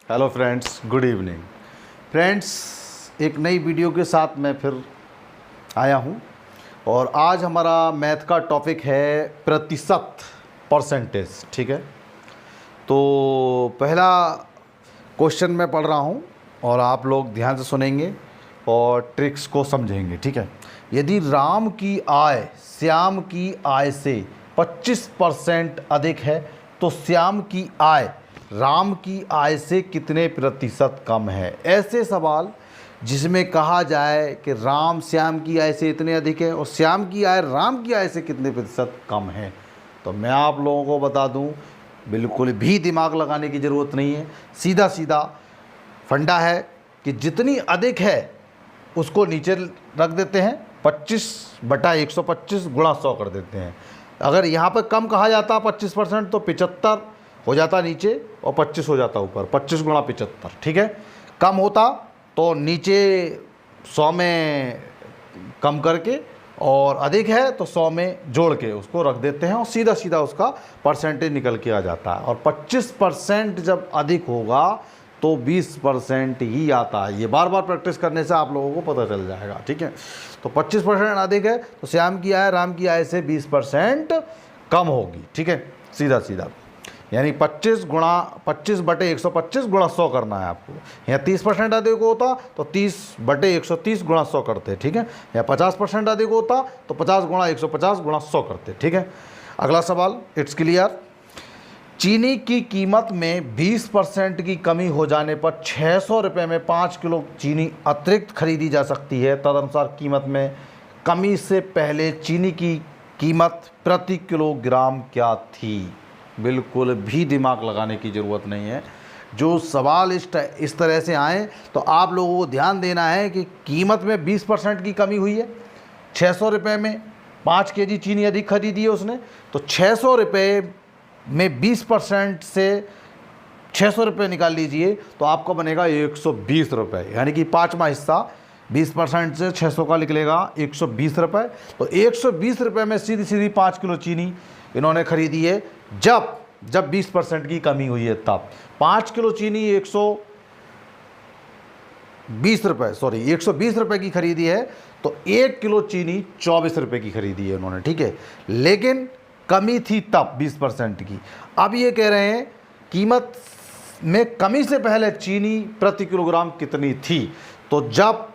Hello friends, good evening. Friends, एक नई video के साथ मैं फिर आया हूँ और आज हमारा मैथ का टॉपिक है प्रतिशत, परसेंटेज। ठीक है, तो पहला क्वेश्चन मैं पढ़ रहा हूँ और आप लोग ध्यान से सुनेंगे और ट्रिक्स को समझेंगे। ठीक है, यदि राम की आय श्याम की आय से 25% अधिक है तो श्याम की आय राम की आय से कितने प्रतिशत कम है। ऐसे सवाल जिसमें कहा जाए कि राम श्याम की आय से इतने अधिक है और श्याम की आय राम की आय से कितने प्रतिशत कम है, तो मैं आप लोगों को बता दूं, बिल्कुल भी दिमाग लगाने की ज़रूरत नहीं है। सीधा सीधा फंडा है कि जितनी अधिक है उसको नीचे रख देते हैं, 25/125 गुणा 100 कर देते हैं। अगर यहाँ पर कम कहा जाता 25% तो 75 हो जाता नीचे और 25 हो जाता ऊपर, 25 गुणा 75। ठीक है, कम होता तो नीचे 100 में कम करके और अधिक है तो 100 में जोड़ के उसको रख देते हैं और सीधा सीधा उसका परसेंटेज निकल के आ जाता है। और 25% जब अधिक होगा तो 20% ही आता है। ये बार बार प्रैक्टिस करने से आप लोगों को पता चल जाएगा। ठीक है, तो 25% अधिक है तो श्याम की आय राम की आय से 20% कम होगी। ठीक है, सीधा सीधा यानी 25/125 गुणा 100 करना है आपको। या 30% अधिक होता तो 30/130 गुणा 100 करते। ठीक है, या 50% अधिक होता तो 50/150 गुणा 100 करते। ठीक है, अगला सवाल, इट्स क्लियर। चीनी की कीमत में 20% की कमी हो जाने पर 600 रुपये में 5 किलो चीनी अतिरिक्त खरीदी जा सकती है। तदनुसार कीमत में कमी से पहले चीनी की कीमत प्रति किलोग्राम क्या थी। बिल्कुल भी दिमाग लगाने की ज़रूरत नहीं है। जो सवाल इस तरह से आए तो आप लोगों को ध्यान देना है कि कीमत में 20% की कमी हुई है। 600 रुपये में 5 केजी चीनी अधिक खरीदी है उसने, तो 600 रुपये में 20% से 600 रुपये निकाल लीजिए तो आपका बनेगा 120 रुपये, यानी कि पाँचवा हिस्सा 20% से 600 का निकलेगा 120 रुपये। तो 120 रुपये में सीधी सीधी 5 किलो चीनी इन्होंने खरीदी है। जब 20% की कमी हुई है तब 5 किलो चीनी 120 रुपये की खरीदी है, तो 1 किलो चीनी 24 रुपये की खरीदी है उन्होंने। ठीक है, लेकिन कमी थी तब 20% की। अब ये कह रहे हैं कीमत में कमी से पहले चीनी प्रति किलोग्राम कितनी थी। तो जब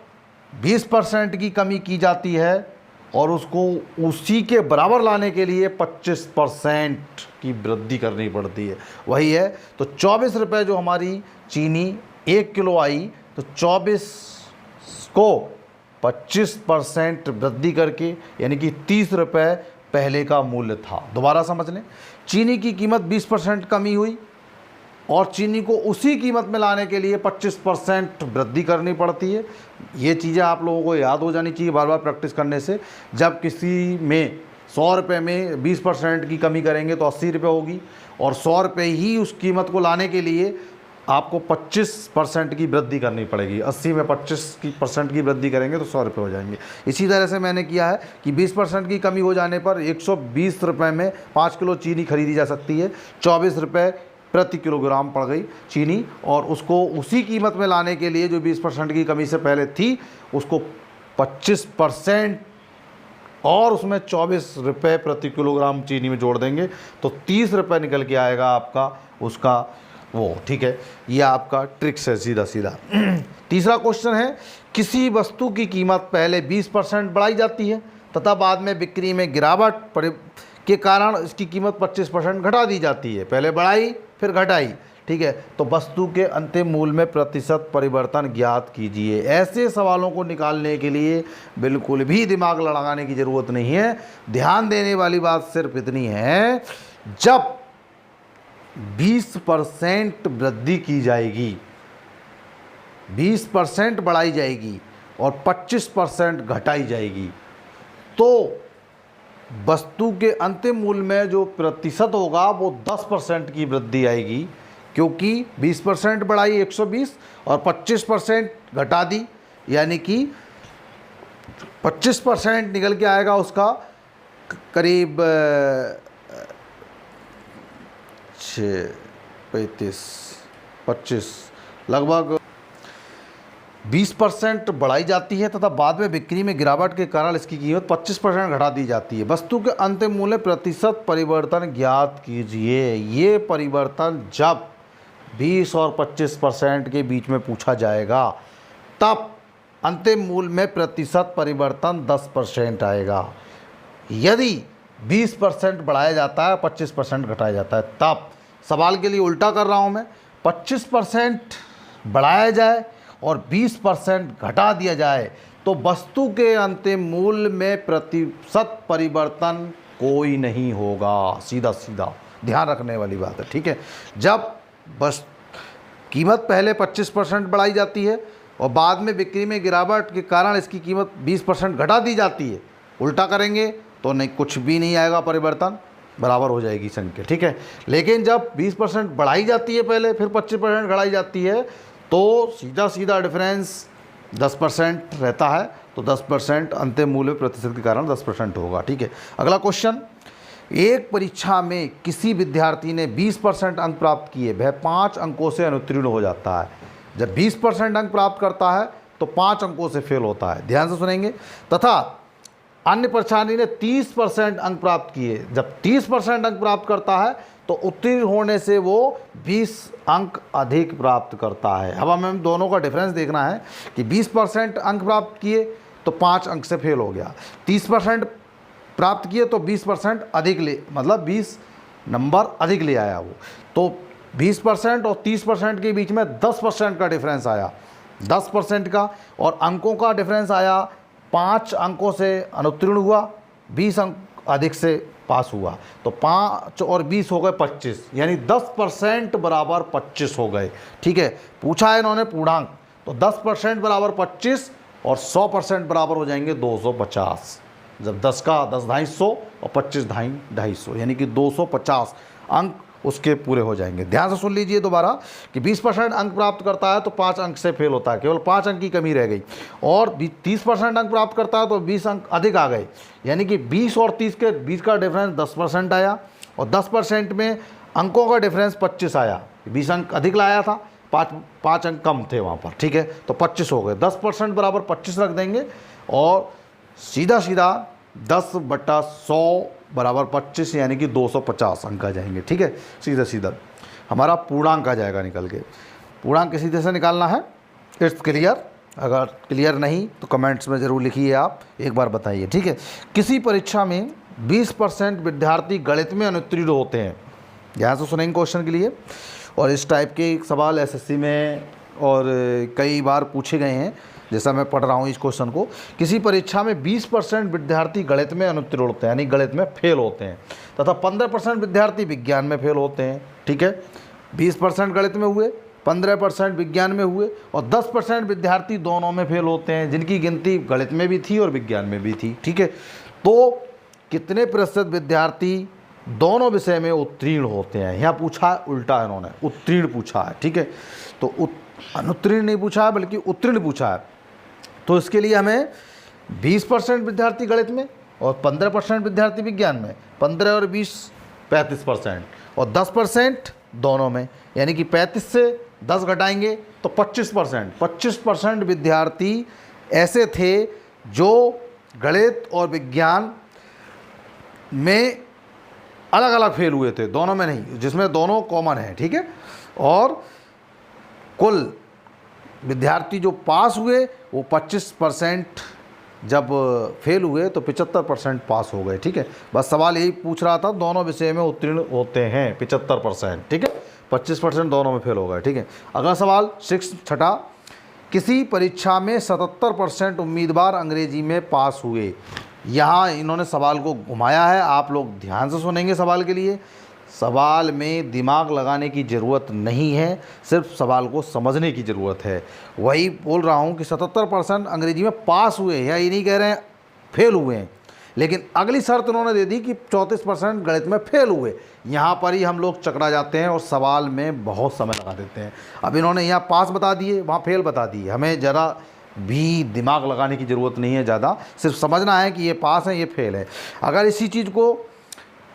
20% की कमी की जाती है और उसको उसी के बराबर लाने के लिए 25% की वृद्धि करनी पड़ती है, वही है। तो 24 रुपये जो हमारी चीनी 1 किलो आई, तो 24 को 25% वृद्धि करके यानी कि 30 रुपये पहले का मूल्य था। दोबारा समझ लें, चीनी की कीमत 20% कमी हुई और चीनी को उसी कीमत में लाने के लिए 25% वृद्धि करनी पड़ती है। ये चीज़ें आप लोगों को याद हो जानी चाहिए बार बार प्रैक्टिस करने से। जब किसी में 100 रुपये में 20% की कमी करेंगे तो 80 रुपये होगी और 100 रुपये ही उस कीमत को लाने के लिए आपको 25% की वृद्धि करनी पड़ेगी। 80 में 25% की वृद्धि करेंगे तो 100 रुपये हो जाएंगे। इसी तरह से मैंने किया है कि 20% की कमी हो जाने पर 120 रुपये में 5 किलो चीनी खरीदी जा सकती है। 24 रुपये प्रति किलोग्राम पड़ गई चीनी और उसको उसी कीमत में लाने के लिए जो 20% की कमी से पहले थी उसको 25% और उसमें 24 रुपये प्रति किलोग्राम चीनी में जोड़ देंगे तो 30 रुपये निकल के आएगा आपका उसका वो। ठीक है, ये आपका ट्रिक्स है सीधा सीधा। तीसरा क्वेश्चन है, किसी वस्तु की कीमत पहले 20% बढ़ाई जाती है तथा बाद में बिक्री में गिरावट के कारण इसकी कीमत 25% घटा दी जाती है। पहले बढ़ाई फिर घटाई। ठीक है, तो वस्तु के अंतिम मूल्य में प्रतिशत परिवर्तन ज्ञात कीजिए। ऐसे सवालों को निकालने के लिए बिल्कुल भी दिमाग लगाने की ज़रूरत नहीं है। ध्यान देने वाली बात सिर्फ इतनी है, जब 20% वृद्धि की जाएगी, 20% बढ़ाई जाएगी और 25% घटाई जाएगी, तो वस्तु के अंतिम मूल्य में जो प्रतिशत होगा वो 10% की वृद्धि आएगी, क्योंकि 20% बढ़ाई 120 और 25% घटा दी, यानी कि 25% निकल के आएगा उसका करीब 6, 35, 25 लगभग 20% बढ़ाई जाती है तथा बाद में बिक्री में गिरावट के कारण इसकी कीमत 25% घटा दी जाती है। वस्तु के अंतिम मूल्य प्रतिशत परिवर्तन ज्ञात कीजिए। ये परिवर्तन जब 20 और 25% के बीच में पूछा जाएगा तब अंतिम मूल्य में प्रतिशत परिवर्तन 10% आएगा। यदि 20% बढ़ाया जाता है, 25% घटाया जाता है, तब सवाल के लिए उल्टा कर रहा हूँ मैं, 25% बढ़ाया जाए और 20% घटा दिया जाए तो वस्तु के अंतिम मूल्य में प्रतिशत परिवर्तन कोई नहीं होगा। सीधा सीधा ध्यान रखने वाली बात है, ठीक है। जब बस कीमत पहले 25% बढ़ाई जाती है और बाद में बिक्री में गिरावट के कारण इसकी कीमत 20% घटा दी जाती है, उल्टा करेंगे तो नहीं, कुछ भी नहीं आएगा, परिवर्तन बराबर हो जाएगी संख्या, ठीक है। लेकिन जब 20% बढ़ाई जाती है पहले, फिर 25% घटाई जाती है, तो सीधा सीधा डिफरेंस 10% रहता है, तो 10% अंतिम मूल्य प्रतिशत के कारण 10% होगा, ठीक है। अगला क्वेश्चन, एक परीक्षा में किसी विद्यार्थी ने 20% अंक प्राप्त किए, वह 5 अंकों से अनुत्तीर्ण हो जाता है। जब 20% अंक प्राप्त करता है तो 5 अंकों से फेल होता है, ध्यान से सुनेंगे। तथा अन्य परीक्षार्थी ने 30% अंक प्राप्त किए, जब 30% अंक प्राप्त करता है तो उत्तीर्ण होने से वो 20 अंक अधिक प्राप्त करता है। अब हमें दोनों का डिफरेंस देखना है कि 20% अंक प्राप्त किए तो 5 अंक से फेल हो गया, 30% प्राप्त किए तो 20% अधिक ले, मतलब 20 नंबर अधिक ले आया वो, तो 20% और 30% के बीच में 10% का डिफरेंस आया, 10% का, और अंकों का डिफरेंस आया, 5 अंकों से अनुत्तीर्ण हुआ, 20 अंक अधिक से पास हुआ, तो 5 और 20 हो गए 25, यानी 10% बराबर 25 हो गए, ठीक है। पूछा है इन्होंने पूर्णांक, तो 10% बराबर 25 और 100% बराबर हो जाएंगे 250। जब 10 का 10 250 और 25 250, यानी कि 250 अंक उसके पूरे हो जाएंगे। ध्यान से सुन लीजिए दोबारा कि 20% अंक प्राप्त करता है तो 5 अंक से फेल होता है, केवल 5 अंक की कमी रह गई, और 30% अंक प्राप्त करता है तो 20 अंक अधिक आ गए, यानी कि 20 और 30 के बीच का डिफरेंस 10% आया, और 10% में अंकों का डिफरेंस 25 आया, 20 अंक अधिक लाया था, 5 अंक कम थे वहाँ पर, ठीक है, तो 25 हो गए। 10% बराबर 25 रख देंगे और सीधा सीधा 10/100 बराबर 25, यानी कि 250 अंक आ जाएंगे, ठीक है। सीधा सीधा हमारा पूर्णांक आ जाएगा निकल के। पूर्णांक सीधे से निकालना है, इट्स क्लियर। अगर क्लियर नहीं तो कमेंट्स में ज़रूर लिखिए, आप एक बार बताइए, ठीक है। किसी परीक्षा में 20% विद्यार्थी गणित में अनुत्तीर्ण होते हैं, यहाँ से सुनेंगे क्वेश्चन के लिए, और इस टाइप के सवाल एसएससी में और कई बार पूछे गए हैं, जैसा मैं पढ़ रहा हूँ इस क्वेश्चन को। किसी परीक्षा में 20% विद्यार्थी गणित में अनुत्तीर्ण होते हैं, यानी गणित में फेल होते हैं, तथा 15% विद्यार्थी विज्ञान में फेल होते हैं, ठीक है। 20% गणित में हुए, 15% विज्ञान में हुए, और 10% विद्यार्थी दोनों में फेल होते हैं, जिनकी गिनती गणित में भी थी और विज्ञान में भी थी, ठीक है। तो कितने प्रतिशत विद्यार्थी दोनों विषय में उत्तीर्ण होते हैं, यहाँ पूछा है उल्टा, इन्होंने उत्तीर्ण पूछा है, ठीक है। तो अनुत्तीर्ण नहीं पूछा है बल्कि उत्तीर्ण पूछा है। तो इसके लिए हमें 20% विद्यार्थी गणित में और 15% विद्यार्थी विज्ञान में, 15 और 20 35%, और 10% दोनों में, यानी कि 35 से 10 घटाएंगे तो 25% विद्यार्थी ऐसे थे जो गणित और विज्ञान में अलग अलग फेल हुए थे, दोनों में नहीं, जिसमें दोनों कॉमन है, ठीक है। और कुल विद्यार्थी जो पास हुए वो 25%, जब फेल हुए तो 75% पास हो गए, ठीक है। बस सवाल यही पूछ रहा था, दोनों विषय में उत्तीर्ण होते हैं 75%, ठीक है, 25% दोनों में फेल हो गए, ठीक है। अगला सवाल 6 किसी परीक्षा में 77% उम्मीदवार अंग्रेजी में पास हुए। यहाँ इन्होंने सवाल को घुमाया है, आप लोग ध्यान से सुनेंगे सवाल के लिए। सवाल में दिमाग लगाने की ज़रूरत नहीं है, सिर्फ सवाल को समझने की ज़रूरत है। वही बोल रहा हूँ कि 77% अंग्रेजी में पास हुए, या ये नहीं कह रहे हैं फेल हुए हैं, लेकिन अगली शर्त उन्होंने दे दी कि 34% गणित में फेल हुए। यहाँ पर ही हम लोग चकरा जाते हैं और सवाल में बहुत समय लगा देते हैं। अब इन्होंने यहाँ पास बता दिए, वहाँ फेल बता दिए, हमें ज़रा भी दिमाग लगाने की ज़रूरत नहीं है ज़्यादा, सिर्फ समझना है कि ये पास है ये फेल है। अगर इसी चीज़ को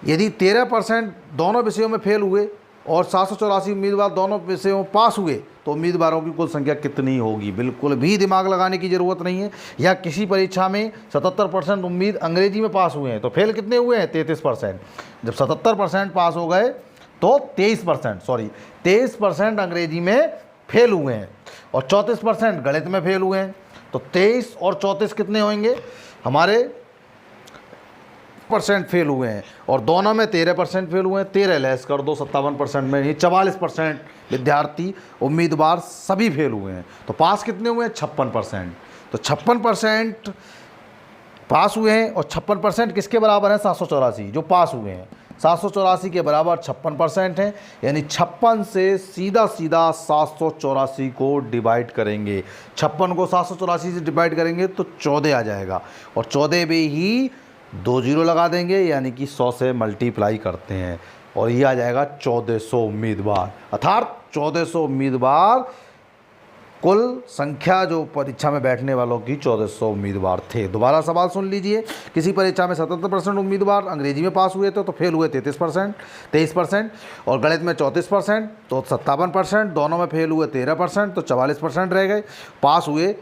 यदि 13% दोनों विषयों में फेल हुए और 784 उम्मीदवार दोनों में से पास हुए तो उम्मीदवारों की कुल संख्या कितनी होगी। बिल्कुल भी दिमाग लगाने की ज़रूरत नहीं है। या किसी परीक्षा में 77% उम्मीद अंग्रेजी में पास हुए हैं तो फेल कितने हुए हैं, 33%। जब 77% पास हो गए तो 23% अंग्रेजी में फेल हुए हैं और 34% गणित में फेल हुए हैं। तो 23 और 34 कितने होंगे हमारे % फेल हुए हैं और दोनों में 13% फेल हुए हैं। 13 लेस कर दो, 57% में ही 44% विद्यार्थी उम्मीदवार सभी फेल हुए हैं। तो पास कितने हुए हैं, 56%। तो 56% पास हुए हैं और 56% किसके बराबर है, 784 जो पास हुए हैं। 784 के बराबर 56% है, यानी 56 से सीधा 784 को डिवाइड करेंगे। 56 को 784 से डिवाइड करेंगे तो 14 आ जाएगा और 14 में ही 2 जीरो लगा देंगे, यानी कि 100 से मल्टीप्लाई करते हैं और ये आ जाएगा 1400 उम्मीदवार। अर्थात 1400 उम्मीदवार कुल संख्या जो परीक्षा में बैठने वालों की 1400 उम्मीदवार थे। दोबारा सवाल सुन लीजिए। किसी परीक्षा में 77% उम्मीदवार अंग्रेजी में पास हुए थे तो फेल हुए 23% और गणित में 34% तो 57%, दोनों में फेल हुए 13% तो 44% रह गए। पास हुए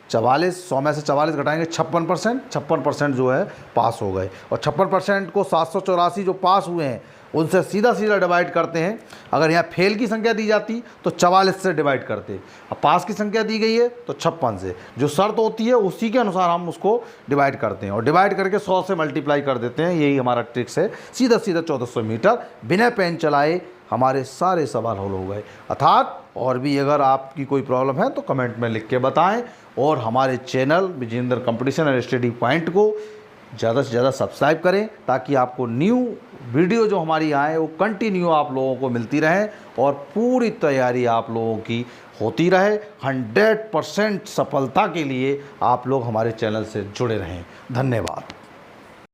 44, 100 में से 44 घटाएंगे 56% जो है पास हो गए। और 56% को 784 जो पास हुए हैं उनसे सीधा डिवाइड करते हैं। अगर यहाँ फेल की संख्या दी जाती तो 44 से डिवाइड करते, अब पास की संख्या दी गई है तो 56 से, जो शर्त होती है उसी के अनुसार हम उसको डिवाइड करते हैं और डिवाइड करके 100 से मल्टीप्लाई कर देते हैं। यही हमारा ट्रिक्स है। सीधा 1400 मीटर बिना पेन चलाए हमारे सारे सवाल हल हो गए। अर्थात और भी अगर आपकी कोई प्रॉब्लम है तो कमेंट में लिख के बताएं और हमारे channel Vijendra competition and study point को ज़्यादा से ज़्यादा सब्सक्राइब करें ताकि आपको न्यू वीडियो जो हमारी आए वो कंटिन्यू आप लोगों को मिलती रहे और पूरी तैयारी आप लोगों की होती रहे। 100% सफलता के लिए आप लोग हमारे चैनल से जुड़े रहें। धन्यवाद।